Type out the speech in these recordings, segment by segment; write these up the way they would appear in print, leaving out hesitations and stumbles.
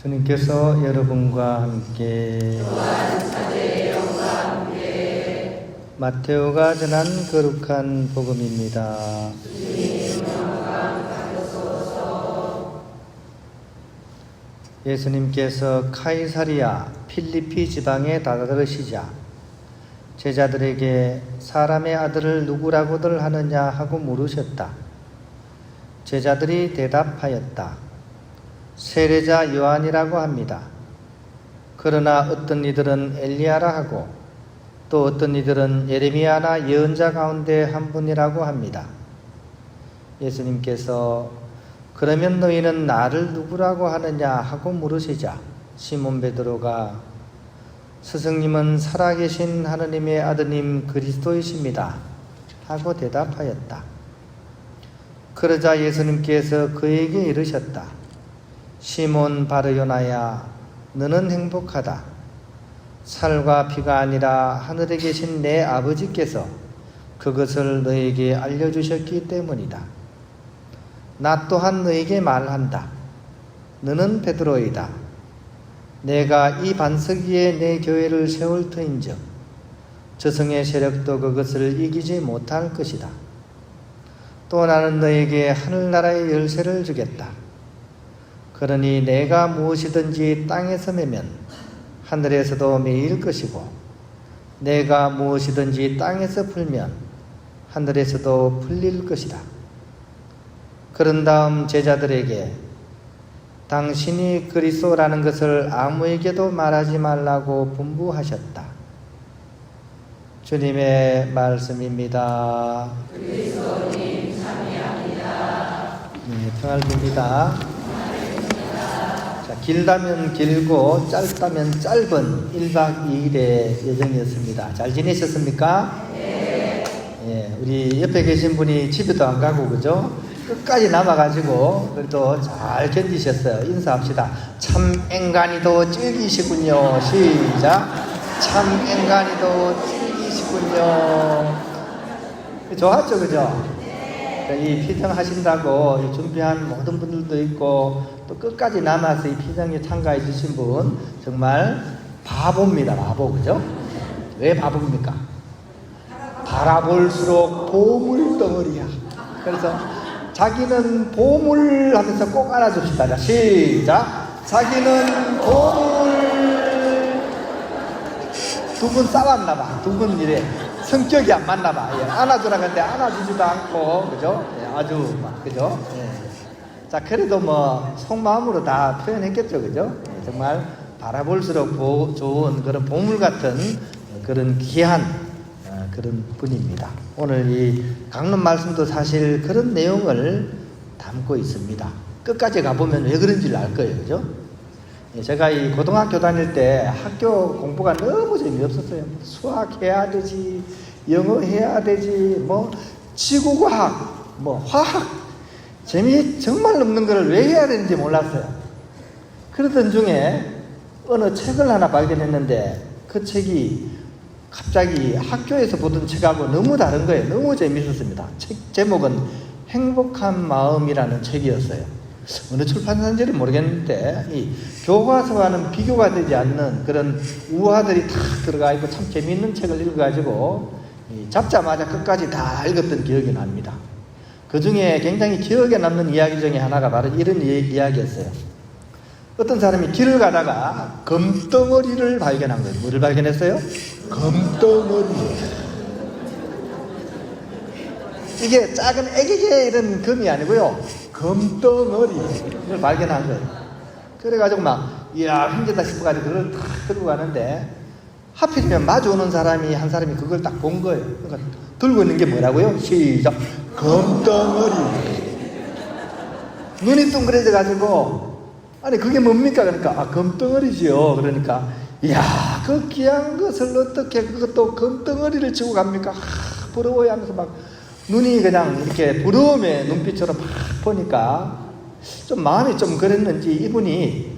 주님께서 여러분과 함께 마테오가 전한 거룩한 복음입니다. 예수님께서 카이사리아 필리피 지방에 다다르시자 제자들에게 사람의 아들을 누구라고들 하느냐 하고 물으셨다. 제자들이 대답하였다. 세례자 요한이라고 합니다. 그러나 어떤 이들은 엘리야라 하고 또 어떤 이들은 예레미야나 예언자 가운데 한 분이라고 합니다. 예수님께서 그러면 너희는 나를 누구라고 하느냐 하고 물으시자 시몬 베드로가 스승님은 살아계신 하느님의 아드님 그리스도이십니다 하고 대답하였다. 그러자 예수님께서 그에게 이르셨다. 시몬 바르요나야, 너는 행복하다. 살과 피가 아니라 하늘에 계신 내 아버지께서 그것을 너에게 알려주셨기 때문이다. 나 또한 너에게 말한다. 너는 베드로이다. 내가 이 반석 위에 내 교회를 세울 터인즉 저승의 세력도 그것을 이기지 못할 것이다. 또 나는 너에게 하늘나라의 열쇠를 주겠다. 그러니 내가 무엇이든지 땅에서 매면 하늘에서도 매일 것이고 내가 무엇이든지 땅에서 풀면 하늘에서도 풀릴 것이다. 그런 다음 제자들에게 당신이 그리스도라는 것을 아무에게도 말하지 말라고 분부하셨다. 주님의 말씀입니다. 그리스도님 참여합니다. 네, 평안을 빕니다. 길다면 길고 짧다면 짧은 1박 2일의 여정이었습니다. 잘 지내셨습니까? 네. 예, 우리 옆에 계신 분이 집에도 안 가고 그죠? 끝까지 남아가지고 그래도 잘 견디셨어요. 인사합시다. 참 앵간히도 찔기시군요. 시작. 참 앵간히도 찔기시군요. 좋았죠, 그죠? 이 피정 하신다고 준비한 모든 분들도 있고 또 끝까지 남아서 이 피정에 참가해 주신 분 정말 바보입니다. 바보, 그죠? 왜 바보입니까? 바라볼수록 보물 덩어리야. 그래서 자기는 보물 하면서 꼭 안아줍시다. 자, 시작. 자기는 보물. 두 분 싸웠나봐. 두 분 이래 성격이 안 맞나봐. 예, 안아주라 근데 안아주지도 않고, 그죠? 예, 아주 막, 그죠? 예. 자, 그래도 뭐 속마음으로 다 표현했겠죠, 그죠? 예, 정말 바라볼수록 좋은 그런 보물 같은 그런 귀한 그런 분입니다. 오늘 이 강론 말씀도 사실 그런 내용을 담고 있습니다. 끝까지 가보면 왜 그런지를 알 거예요, 그죠? 예, 제가 이 고등학교 다닐 때 학교 공부가 너무 재미없었어요. 수학 해야 되지, 영어 해야 되지, 뭐 지구과학, 뭐 화학, 재미 정말 없는 거를 왜 해야 되는지 몰랐어요. 그러던 중에 어느 책을 하나 발견했는데 그 책이 갑자기 학교에서 보던 책하고 너무 다른 거예요. 너무 재미있었습니다. 책 제목은 행복한 마음이라는 책이었어요. 어느 출판사인지는 모르겠는데 이 교과서와는 비교가 되지 않는 그런 우화들이 다 들어가 있고 참 재미있는 책을 읽어가지고 잡자마자 끝까지 다 읽었던 기억이 납니다. 그 중에 굉장히 기억에 남는 이야기 중에 하나가 바로 이런 이야기였어요. 어떤 사람이 길을 가다가 금덩어리를 발견한 거예요. 뭐를 발견했어요? 금덩어리. 이게 작은 애기게 이런 금이 아니고요. 금덩어리를 발견한 거예요. 그래가지고 막, 이야, 힘들다 싶어가지고 그걸 탁 들고 가는데, 하필이면 마주오는 사람이, 한 사람이 그걸 딱 본 거예요. 그러니까 들고 있는 게 뭐라고요? 시작. 금덩어리. 눈이 둥그레져가지고, 아니, 그게 뭡니까? 그러니까, 아, 금덩어리지요. 그러니까, 이야, 그 귀한 것을 어떻게 그것도 금덩어리를 치고 갑니까? 부러워요 하면서 막, 눈이 그냥 이렇게 부러움의 눈빛처럼 막 보니까 좀 마음이 좀 그랬는지 이분이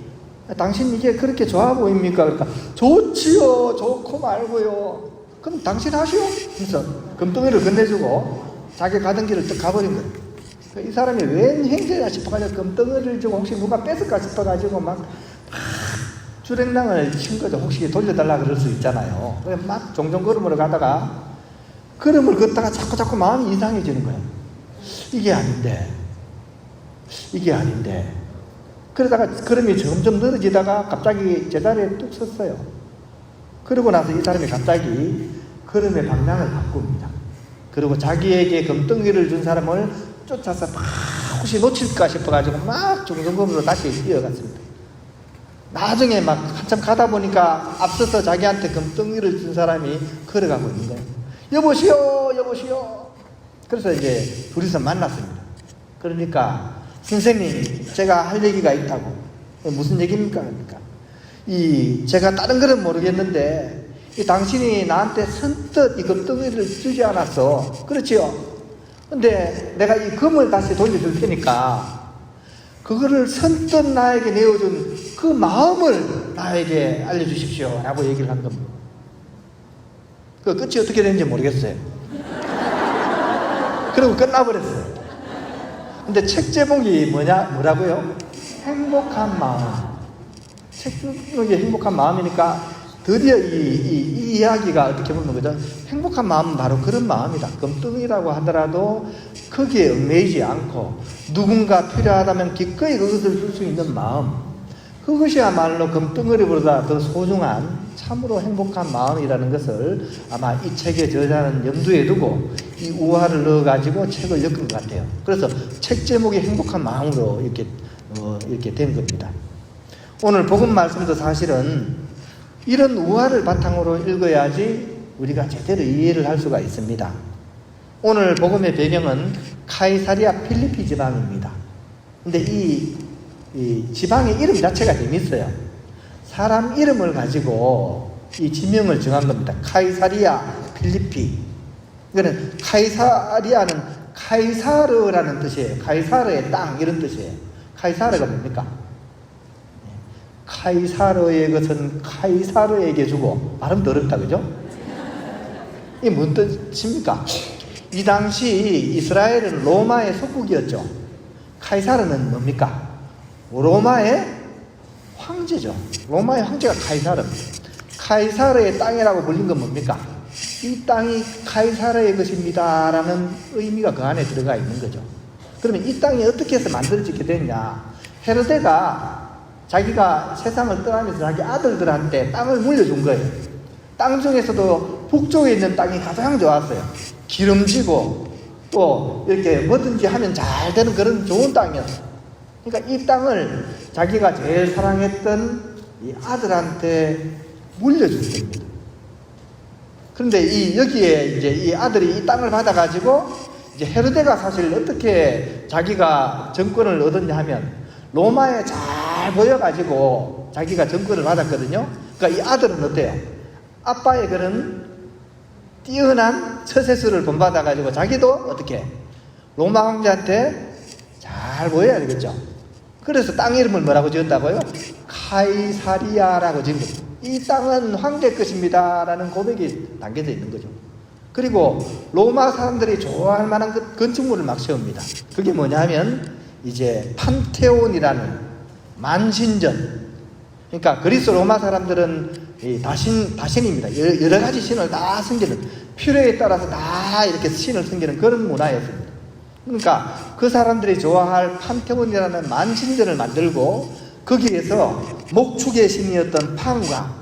당신 이게 그렇게 좋아 보입니까? 그러니까 좋지요. 좋고 말고요. 그럼 당신 하시오. 그래서 금덩이를 건네주고 자기 가던 길을 또 가버린 거예요. 이 사람이 웬 행세냐 싶어가지고 금덩이를 주고 혹시 누가 뺏을까 싶어가지고 막 주랭랑을 친 거죠. 혹시 돌려달라 그럴 수 있잖아요. 그래서 막 종종 걸음으로 가다가 걸음을 걷다가 자꾸 마음이 이상해지는 거예요. 이게 아닌데. 그러다가 걸음이 점점 늘어지다가 갑자기 제자리에 뚝 섰어요. 그러고 나서 이 사람이 갑자기 걸음의 방향을 바꿉니다. 그리고 자기에게 금덩이를 준 사람을 쫓아서 막 혹시 놓칠까 싶어가지고 막 종종걸음으로 다시 뛰어갔습니다. 나중에 막 한참 가다 보니까 앞서서 자기한테 금덩이를 준 사람이 걸어가고 있는 거예요. 여보시오. 그래서 이제 둘이서 만났습니다. 그러니까 선생님, 제가 할 얘기가 있다고. 무슨 얘기입니까? 그러니까 제가 다른 거는 모르겠는데 당신이 나한테 선뜻 이 금덩이를 주지 않았어. 그렇지요? 근데 내가 이 금을 다시 돌려줄 테니까 그거를 선뜻 나에게 내어준 그 마음을 나에게 알려주십시오 라고 얘기를 한 겁니다. 그 끝이 어떻게 되는지 모르겠어요. 그리고 끝나버렸어요. 근데 책 제목이 뭐라고요? 행복한 마음. 책 제목이 행복한 마음이니까 드디어 이 이야기가 어떻게 보면 그죠? 행복한 마음은 바로 그런 마음이다. 금덩이라고 하더라도 거기에 얽매이지 않고 누군가 필요하다면 기꺼이 그것을 줄 수 있는 마음. 그것이야말로 금덩이보다 더 소중한 참으로 행복한 마음이라는 것을 아마 이 책의 저자는 염두에 두고 이 우화를 넣어가지고 책을 엮은 것 같아요. 그래서 책 제목이 행복한 마음으로 이렇게 된 겁니다. 오늘 복음 말씀도 사실은 이런 우화를 바탕으로 읽어야지 우리가 제대로 이해를 할 수가 있습니다. 오늘 복음의 배경은 카이사리아 필리피 지방입니다. 근데 이 지방의 이름 자체가 재밌어요. 사람 이름을 가지고 이 지명을 정한 겁니다. 카이사리아 필리피. 이거는 카이사리아는 카이사르라는 뜻이에요. 카이사르의 땅 이런 뜻이에요. 카이사르가 뭡니까? 카이사르의 것은 카이사르에게 주고. 발음도 어렵다 그죠? 이게 뭔 뜻입니까? 이 당시 이스라엘은 로마의 속국이었죠. 카이사르는 뭡니까? 로마의 황제죠. 로마의 황제가 카이사르입니다. 카이사르의 땅이라고 불린 건 뭡니까? 이 땅이 카이사르의 것입니다 라는 의미가 그 안에 들어가 있는 거죠. 그러면 이 땅이 어떻게 해서 만들어지게 됐냐? 헤로데가 자기가 세상을 떠나면서 자기 아들들한테 땅을 물려준 거예요. 땅 중에서도 북쪽에 있는 땅이 가장 좋았어요. 기름지고 또 이렇게 뭐든지 하면 잘 되는 그런 좋은 땅이었어요. 그러니까 이 땅을 자기가 제일 사랑했던 이 아들한테 물려준 겁니다. 그런데 여기에 이제 이 아들이 이 땅을 받아가지고 이제 헤로데가 사실 어떻게 자기가 정권을 얻었냐 하면 로마에 잘 보여가지고 자기가 정권을 받았거든요. 그러니까 이 아들은 어때요? 아빠의 그런 뛰어난 처세술을 본받아가지고 자기도 어떻게 로마 황제한테 잘 보여야 되겠죠. 그래서 땅 이름을 뭐라고 지었다고요? 카이사리아라고 지은 거죠. 이 땅은 황제 것입니다 라는 고백이 담겨져 있는 거죠. 그리고 로마 사람들이 좋아할 만한 그 건축물을 막 세웁니다. 그게 뭐냐 하면 이제 판테온이라는 만신전. 그러니까 그리스 로마 사람들은 이 다신입니다. 여러 가지 신을 다 섬기는, 필요에 따라서 다 이렇게 신을 섬기는 그런 문화였습니다. 그러니까 그 사람들이 좋아할 판테온이라는 만신전을 만들고 거기에서 목축의 신이었던 판과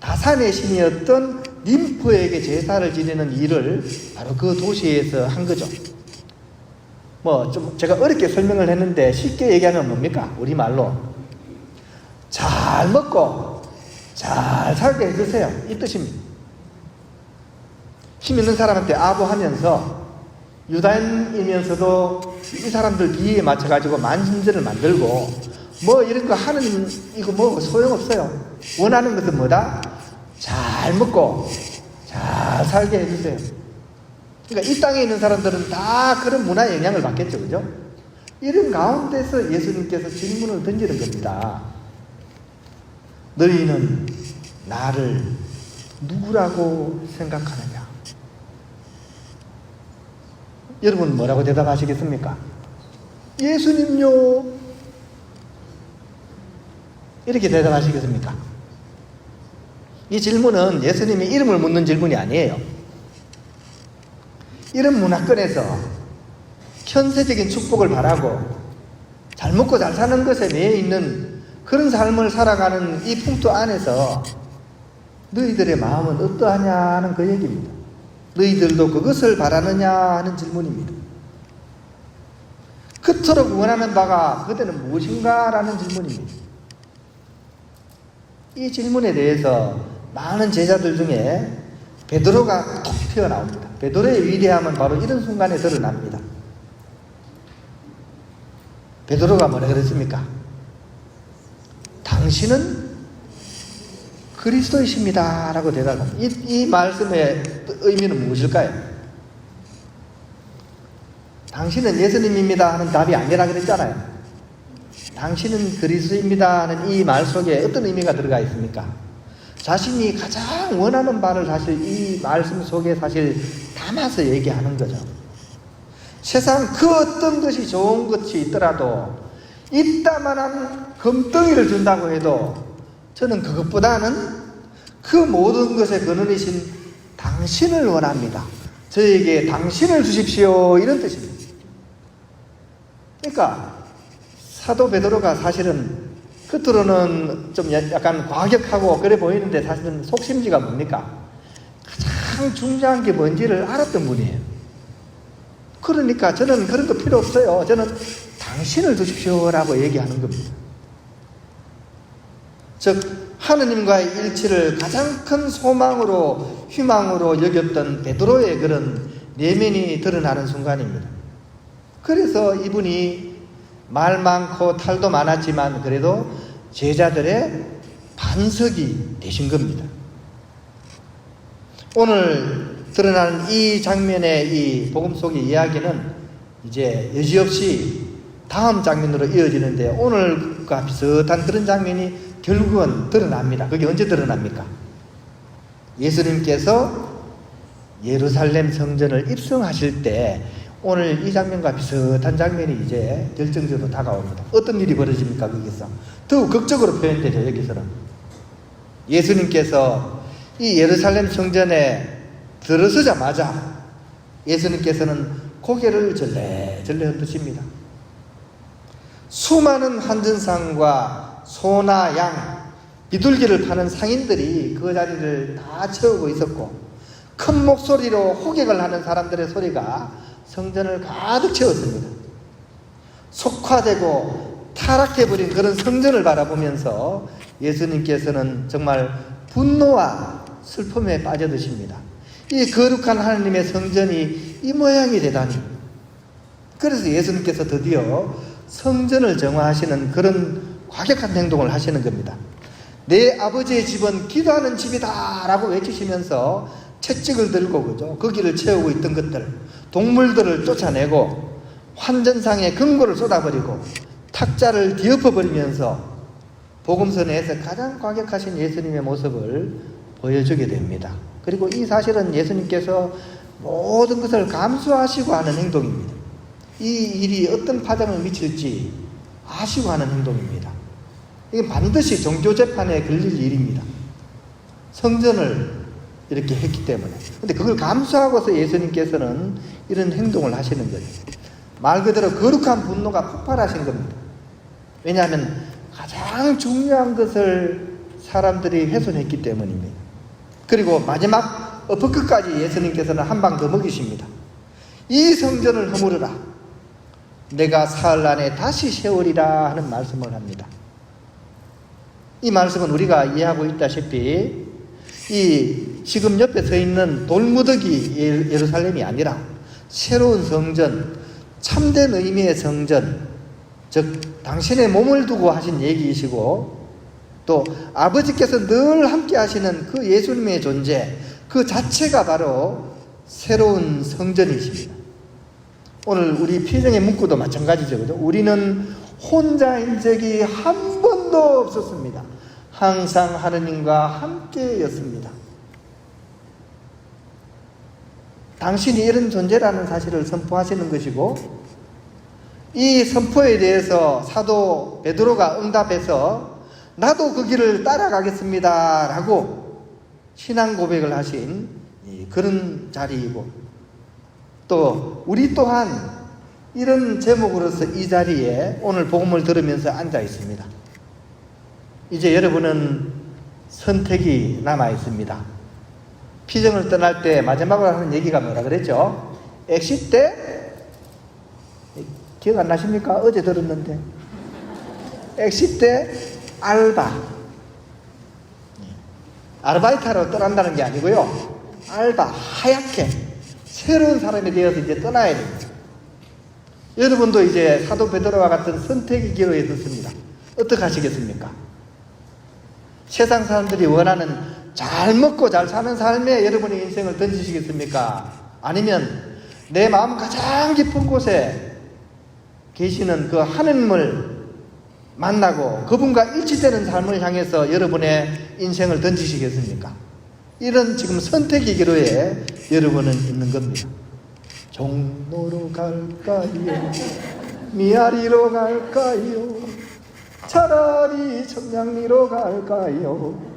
다산의 신이었던 님프에게 제사를 지내는 일을 바로 그 도시에서 한 거죠. 좀 제가 어렵게 설명을 했는데 쉽게 얘기하면 뭡니까? 우리말로 잘 먹고 잘 살게 해주세요 이 뜻입니다. 힘 있는 사람한테 아부하면서 유다인이면서도 이 사람들 비위에 맞춰가지고 만신전을 만들고 이런 거 하는 이거 소용없어요. 원하는 것은 뭐다? 잘 먹고 잘 살게 해주세요. 그러니까 이 땅에 있는 사람들은 다 그런 문화의 영향을 받겠죠. 그죠? 이런 가운데서 예수님께서 질문을 던지는 겁니다. 너희는 나를 누구라고 생각하느냐? 여러분 뭐라고 대답하시겠습니까? 예수님요. 이렇게 대답하시겠습니까? 이 질문은 예수님이 이름을 묻는 질문이 아니에요. 이런 문화권에서 현세적인 축복을 바라고 잘 먹고 잘 사는 것에 매여 있는 그런 삶을 살아가는 이 풍토 안에서 너희들의 마음은 어떠하냐는 그 얘기입니다. 너희들도 그것을 바라느냐 하는 질문입니다. 그토록 원하는 바가 그대는 무엇인가 라는 질문입니다. 이 질문에 대해서 많은 제자들 중에 베드로가 톡 튀어나옵니다. 베드로의 위대함은 바로 이런 순간에 드러납니다. 베드로가 뭐라 그랬습니까? 당신은 그리스도이십니다 라고 대답합니다. 이 말씀의 의미는 무엇일까요? 당신은 예수님입니다 하는 답이 아니라 그랬잖아요. 당신은 그리스도입니다 하는 이 말 속에 어떤 의미가 들어가 있습니까? 자신이 가장 원하는 바를 사실 이 말씀 속에 사실 담아서 얘기하는 거죠. 세상 그 어떤 것이 좋은 것이 있더라도 이따만한 금덩이를 준다고 해도 저는 그것보다는 그 모든 것의 근원이신 당신을 원합니다. 저에게 당신을 주십시오 이런 뜻입니다. 그러니까 사도 베드로가 사실은 겉으로는 좀 약간 과격하고 그래 보이는데 사실은 속심지가 뭡니까? 가장 중요한 게 뭔지를 알았던 분이에요. 그러니까 저는 그런 거 필요 없어요. 저는 당신을 주십시오라고 얘기하는 겁니다. 즉 하느님과의 일치를 가장 큰 소망으로 희망으로 여겼던 베드로의 그런 내면이 드러나는 순간입니다. 그래서 이분이 말 많고 탈도 많았지만 그래도 제자들의 반석이 되신 겁니다. 오늘 드러나는 이 장면의 이 복음 속의 이야기는 이제 여지없이 다음 장면으로 이어지는데 오늘과 비슷한 그런 장면이 결국은 드러납니다. 그게 언제 드러납니까? 예수님께서 예루살렘 성전을 입성하실 때 오늘 이 장면과 비슷한 장면이 이제 결정적으로 다가옵니다. 어떤 일이 벌어집니까? 거기서 더욱 극적으로 표현되죠. 여기서는 예수님께서 이 예루살렘 성전에 들어서자마자 예수님께서는 고개를 절레절레 흔드십니다. 수많은 한전상과 소나 양, 비둘기를 파는 상인들이 그 자리를 다 채우고 있었고 큰 목소리로 호객을 하는 사람들의 소리가 성전을 가득 채웠습니다. 속화되고 타락해버린 그런 성전을 바라보면서 예수님께서는 정말 분노와 슬픔에 빠져드십니다. 이 거룩한 하나님의 성전이 이 모양이 되다니. 그래서 예수님께서 드디어 성전을 정화하시는 그런 과격한 행동을 하시는 겁니다. 내 아버지의 집은 기도하는 집이다 라고 외치시면서 채찍을 들고 그죠? 거기를 채우고 있던 것들, 동물들을 쫓아내고 환전상에 금고를 쏟아버리고 탁자를 뒤엎어버리면서 복음서 내에서 가장 과격하신 예수님의 모습을 보여주게 됩니다. 그리고 이 사실은 예수님께서 모든 것을 감수하시고 하는 행동입니다. 이 일이 어떤 파장을 미칠지 아시고 하는 행동입니다. 이게 반드시 종교재판에 걸릴 일입니다. 성전을 이렇게 했기 때문에. 근데 그걸 감수하고서 예수님께서는 이런 행동을 하시는 거예요. 말 그대로 거룩한 분노가 폭발하신 겁니다. 왜냐하면 가장 중요한 것을 사람들이 훼손했기 때문입니다. 그리고 마지막 엎어끝까지 예수님께서는 한 방 더 먹이십니다. 이 성전을 허물으라. 내가 사흘 안에 다시 세우리라 하는 말씀을 합니다. 이 말씀은 우리가 이해하고 있다시피 이 지금 옆에 서 있는 돌무더기 예루살렘이 아니라 새로운 성전, 참된 의미의 성전, 즉 당신의 몸을 두고 하신 얘기이시고 또 아버지께서 늘 함께 하시는 그 예수님의 존재 그 자체가 바로 새로운 성전이십니다. 오늘 우리 피정의 문구도 마찬가지죠. 그죠? 우리는 혼자인 적이 한 번도 없었습니다. 항상 하느님과 함께였습니다. 당신이 이런 존재라는 사실을 선포하시는 것이고 이 선포에 대해서 사도 베드로가 응답해서 나도 그 길을 따라가겠습니다 라고 신앙 고백을 하신 그런 자리이고, 또 우리 또한 이런 제목으로서 이 자리에 오늘 복음을 들으면서 앉아 있습니다. 이제 여러분은 선택이 남아 있습니다. 피정을 떠날 때 마지막으로 하는 얘기가 뭐라 그랬죠? 엑시 때? 기억 안 나십니까? 어제 들었는데. 엑시 때 알바. 아르바이트하러 떠난다는 게 아니고요. 알바, 하얗게 새로운 사람이 되어서 이제 떠나야 됩니다. 여러분도 이제 사도 베드로와 같은 선택의 기로에 섰습니다. 어떻게 하시겠습니까? 세상 사람들이 원하는 잘 먹고 잘 사는 삶에 여러분의 인생을 던지시겠습니까? 아니면 내 마음 가장 깊은 곳에 계시는 그 하느님을 만나고 그분과 일치되는 삶을 향해서 여러분의 인생을 던지시겠습니까? 이런 지금 선택의 기로에 여러분은 있는 겁니다. 종로로 갈까요? 미아리로 갈까요? 차라리 청량리로 갈까요?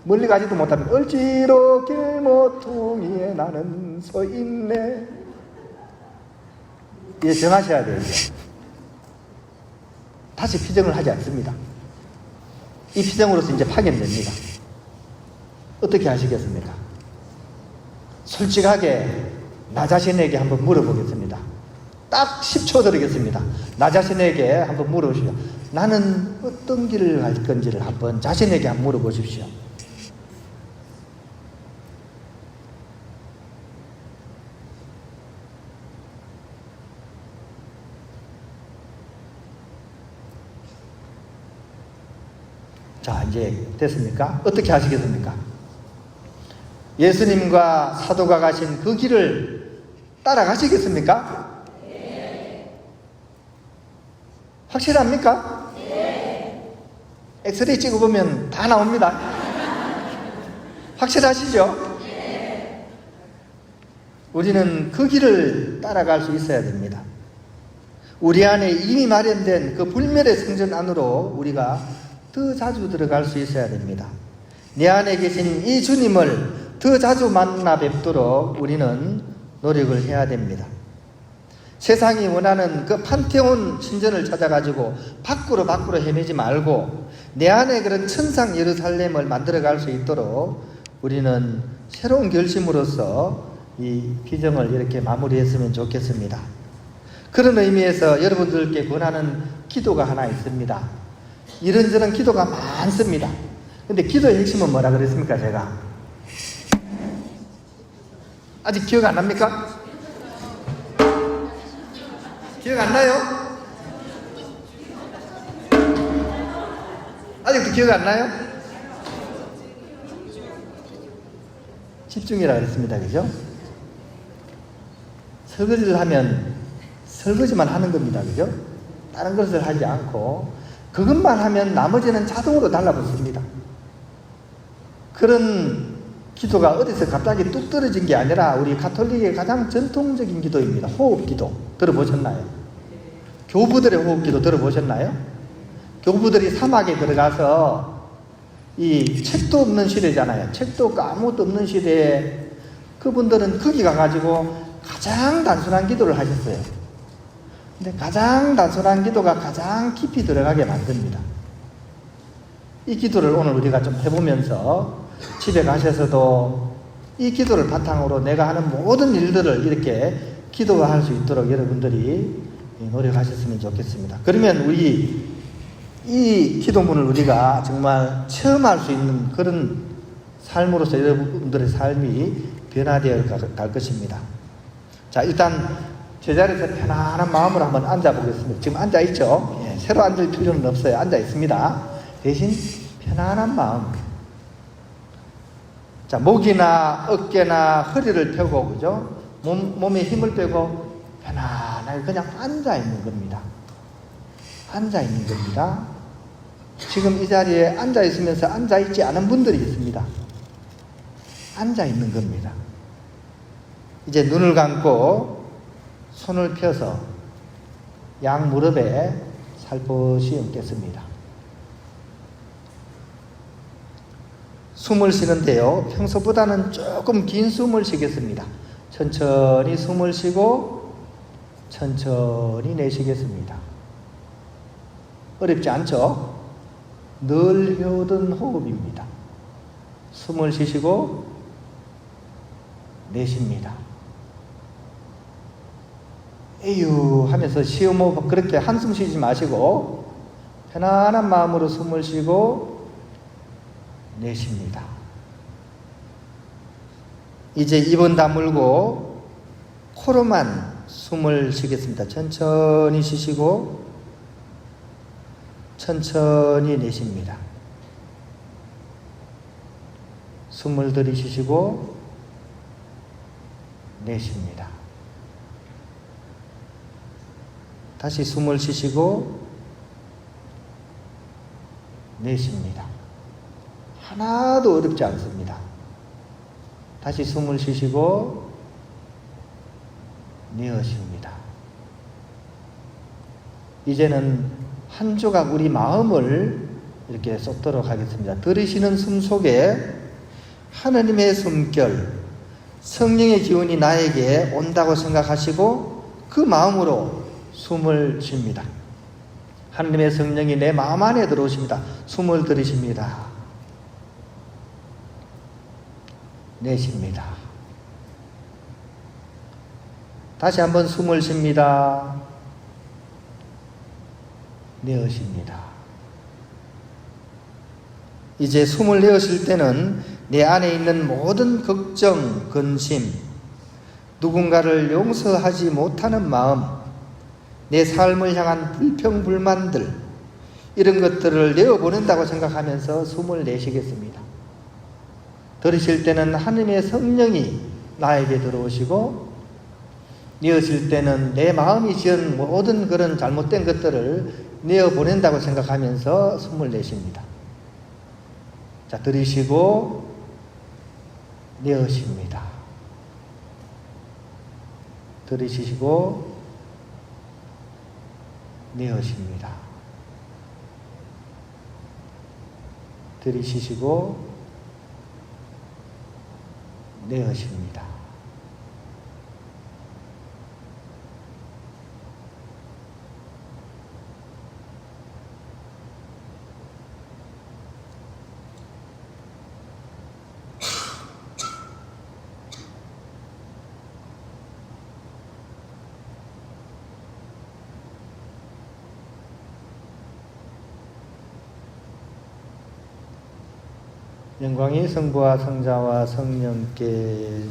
멀리 가지도 못하면 을지로 길모퉁이에 나는 서 있네. 이제 정하셔야 돼요. 다시 피정을 하지 않습니다. 이 피정으로서 이제 파견됩니다. 어떻게 하시겠습니까? 솔직하게 나 자신에게 한번 물어보겠습니다. 딱 10초 드리겠습니다. 나 자신에게 한번 물어보십시오. 나는 어떤 길을 갈 건지를 한번 자신에게 한번 물어보십시오. 자, 이제 됐습니까? 어떻게 하시겠습니까? 예수님과 사도가 가신 그 길을 따라가시겠습니까? 네. 확실합니까? 네. 엑스레이 찍어보면 다 나옵니다. 확실하시죠? 네. 우리는 그 길을 따라갈 수 있어야 됩니다. 우리 안에 이미 마련된 그 불멸의 성전 안으로 우리가 더 자주 들어갈 수 있어야 됩니다. 내 안에 계신 이 주님을 더 자주 만나 뵙도록 우리는 노력을 해야 됩니다. 세상이 원하는 그 판테온 신전을 찾아가지고 밖으로 헤매지 말고 내 안에 그런 천상 예루살렘을 만들어갈 수 있도록 우리는 새로운 결심으로서 이 비정을 이렇게 마무리했으면 좋겠습니다. 그런 의미에서 여러분들께 권하는 기도가 하나 있습니다. 이런저런 기도가 많습니다. 근데 기도의 핵심은 뭐라 그랬습니까? 제가 아직 기억 안 납니까? 기억 안 나요? 아직도 기억 안 나요? 집중이라 그랬습니다. 그죠? 설거지를 하면 설거지만 하는 겁니다. 그죠? 다른 것을 하지 않고 그것만 하면 나머지는 자동으로 달라붙습니다. 그런 기도가 어디서 갑자기 뚝 떨어진 게 아니라 우리 가톨릭의 가장 전통적인 기도입니다. 호흡기도 들어보셨나요? 교부들의 호흡기도 들어보셨나요? 교부들이 사막에 들어가서 이 책도 없는 시대잖아요. 책도 없고 아무것도 없는 시대에 그분들은 거기 가가지고 가장 단순한 기도를 하셨어요. 근데 가장 단순한 기도가 가장 깊이 들어가게 만듭니다. 이 기도를 오늘 우리가 좀 해보면서 집에 가셔서도 이 기도를 바탕으로 내가 하는 모든 일들을 이렇게 기도할 수 있도록 여러분들이 노력하셨으면 좋겠습니다. 그러면 우리 이 기도문을 우리가 정말 체험할 수 있는 그런 삶으로서 여러분들의 삶이 변화되어 갈 것입니다. 자, 일단 제자리에서 편안한 마음으로 한번 앉아보겠습니다. 지금 앉아있죠? 예, 새로 앉을 필요는 없어요. 앉아있습니다. 대신 편안한 마음. 자, 목이나 어깨나 허리를 펴고, 그죠? 몸에 힘을 빼고 편안하게 그냥 앉아있는 겁니다. 앉아있는 겁니다. 지금 이 자리에 앉아있으면서 앉아있지 않은 분들이 있습니다. 앉아있는 겁니다. 이제 눈을 감고 손을 펴서 양 무릎에 살포시 얹겠습니다. 숨을 쉬는데요, 평소보다는 조금 긴 숨을 쉬겠습니다. 천천히 숨을 쉬고 천천히 내쉬겠습니다. 어렵지 않죠? 늘 해오던 호흡입니다. 숨을 쉬시고 내쉽니다. 에휴 하면서 시험 호흡 그렇게 한숨 쉬지 마시고 편안한 마음으로 숨을 쉬고 내쉽니다. 이제 입은 다물고 코로만 숨을 쉬겠습니다. 천천히 쉬시고 천천히 내쉽니다. 숨을 들이쉬시고 내쉽니다. 다시 숨을 쉬시고 내쉽니다. 하나도 어렵지 않습니다. 다시 숨을 쉬시고 내쉽니다. 이제는 한 조각 우리 마음을 이렇게 쏟도록 하겠습니다. 들이쉬는 숨 속에 하느님의 숨결, 성령의 기운이 나에게 온다고 생각하시고 그 마음으로 숨을 쉽니다. 하느님의 성령이 내 마음 안에 들어오십니다. 숨을 들이쉽니다. 내쉽니다. 다시 한번 숨을 쉽니다. 내쉽니다. 이제 숨을 내쉴 때는 내 안에 있는 모든 걱정, 근심, 누군가를 용서하지 못하는 마음, 내 삶을 향한 불평불만들, 이런 것들을 내어보낸다고 생각하면서 숨을 내쉬겠습니다. 들이쉴 때는 하느님의 성령이 나에게 들어오시고, 내어쉴 때는 내 마음이 지은 모든 그런 잘못된 것들을 내어보낸다고 생각하면서 숨을 내쉽니다. 자, 들이쉬고 내쉬십니다. 들이쉬시고 내쉽니다. 들이쉬시고 내쉽니다. 영광이 성부와 성자와 성령께